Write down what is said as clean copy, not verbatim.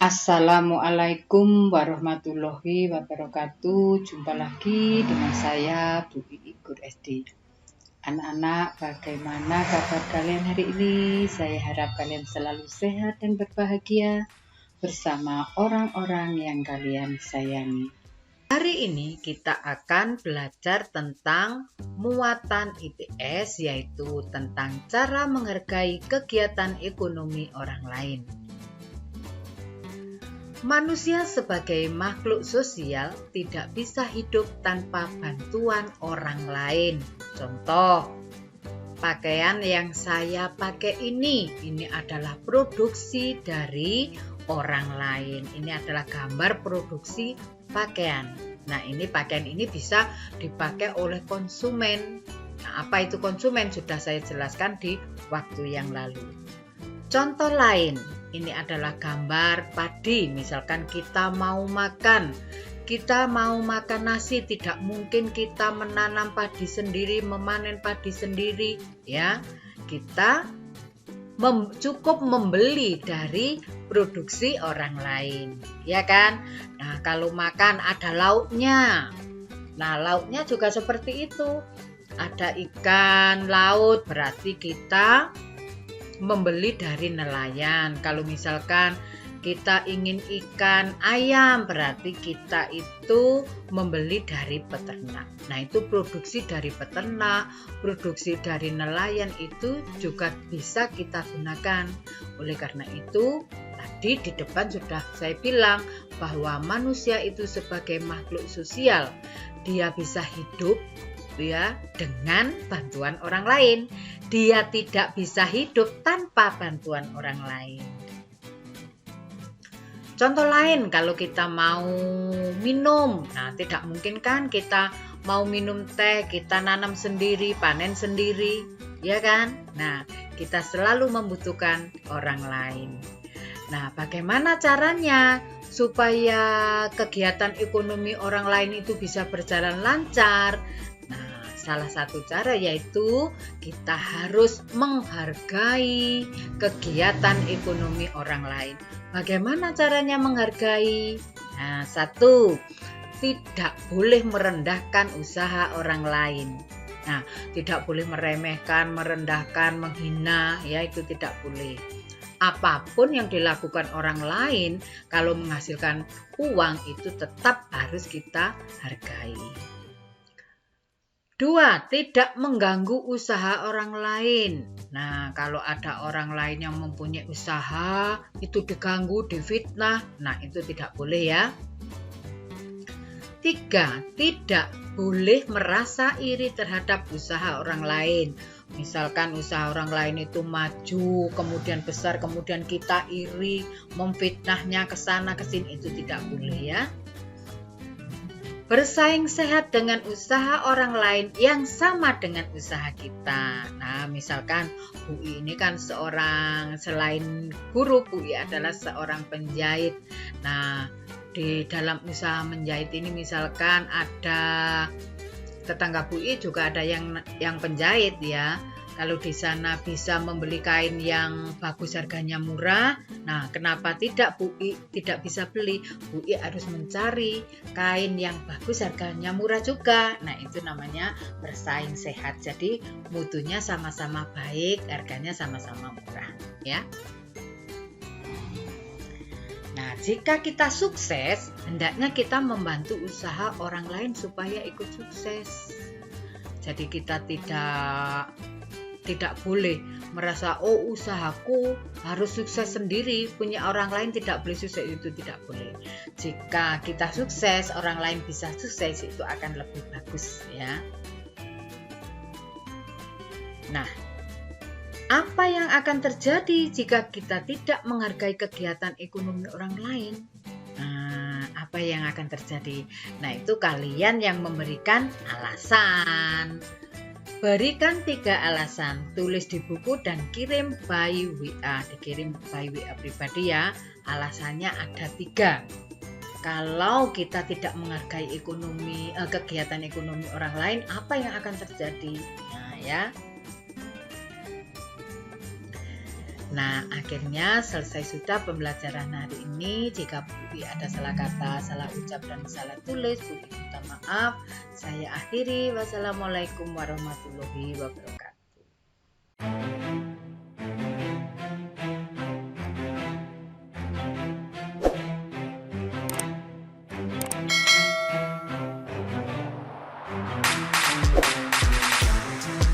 Assalamualaikum warahmatullahi wabarakatuh. Jumpa lagi dengan saya Bu Igur SD. Anak-anak, bagaimana kabar kalian hari ini? Saya harap kalian selalu sehat dan berbahagia bersama orang-orang yang kalian sayangi. Hari ini kita akan belajar tentang muatan IPS, yaitu tentang cara menghargai kegiatan ekonomi orang lain. Manusia sebagai makhluk sosial tidak bisa hidup tanpa bantuan orang lain. Contoh, pakaian yang saya pakai ini adalah produksi dari orang lain. Ini adalah gambar produksi pakaian. Nah, pakaian ini bisa dipakai oleh konsumen. Nah, apa itu konsumen? Sudah saya jelaskan di waktu yang lalu. Contoh lain, ini adalah gambar padi. Misalkan kita mau makan nasi, tidak mungkin kita menanam padi sendiri, memanen padi sendiri, ya. Kita cukup membeli dari produksi orang lain, ya kan? Nah, kalau makan ada lauknya. Nah, lauknya juga seperti itu. Ada ikan laut, berarti kita membeli dari nelayan. Kalau misalkan kita ingin ikan ayam, berarti kita itu membeli dari peternak. Nah, itu produksi dari peternak, produksi dari nelayan itu juga bisa kita gunakan. Oleh karena itu, tadi di depan sudah saya bilang bahwa manusia itu sebagai makhluk sosial, dia bisa hidup dengan bantuan orang lain. Dia tidak bisa hidup tanpa bantuan orang lain. Contoh lain, kalau kita mau minum, nah tidak mungkin kan kita mau minum teh, kita nanam sendiri, panen sendiri, ya kan? Nah, kita selalu membutuhkan orang lain. Nah, bagaimana caranya supaya kegiatan ekonomi orang lain itu bisa berjalan lancar? Salah satu cara yaitu kita harus menghargai kegiatan ekonomi orang lain. Bagaimana caranya menghargai? Nah, satu, tidak boleh merendahkan usaha orang lain. Nah, tidak boleh meremehkan, merendahkan, menghina, ya itu tidak boleh. Apapun yang dilakukan orang lain, kalau menghasilkan uang itu tetap harus kita hargai. 2. Tidak mengganggu usaha orang lain. Nah, kalau ada orang lain yang mempunyai usaha, itu diganggu, difitnah, nah itu tidak boleh ya. 3. Tidak boleh merasa iri terhadap usaha orang lain. Misalkan usaha orang lain itu maju, kemudian besar, kemudian kita iri, memfitnahnya ke sana ke sini, itu tidak boleh ya. Bersaing sehat dengan usaha orang lain yang sama dengan usaha kita. Nah, misalkan Bu I ini kan selain guru, Bu I adalah seorang penjahit. Nah, di dalam usaha menjahit ini misalkan ada tetangga Bu I juga ada yang penjahit ya. Kalau di sana bisa membeli kain yang bagus harganya murah, nah kenapa tidak Bu I tidak bisa beli? Bu I harus mencari kain yang bagus harganya murah juga. Nah itu namanya bersaing sehat. Jadi mutunya sama-sama baik, harganya sama-sama murah ya. Nah, jika kita sukses, hendaknya kita membantu usaha orang lain supaya ikut sukses. Jadi kita tidak boleh merasa usahaku harus sukses sendiri, punya orang lain tidak boleh sukses, itu tidak boleh. Jika kita sukses, orang lain bisa sukses, itu akan lebih bagus ya. Nah, apa yang akan terjadi jika kita tidak menghargai kegiatan ekonomi orang lain? Nah, apa yang akan terjadi? Nah, itu kalian yang memberikan alasan. Berikan 3 alasan, tulis di buku dan kirim by WA. Dikirim by WA pribadi ya. Alasannya ada 3. Kalau kita tidak menghargai kegiatan ekonomi orang lain, apa yang akan terjadi? Nah ya. Nah, akhirnya selesai sudah pembelajaran hari ini. Jika Budi ada salah kata, salah ucap, dan salah tulis, Budi minta maaf. Saya akhiri. Wassalamualaikum warahmatullahi wabarakatuh.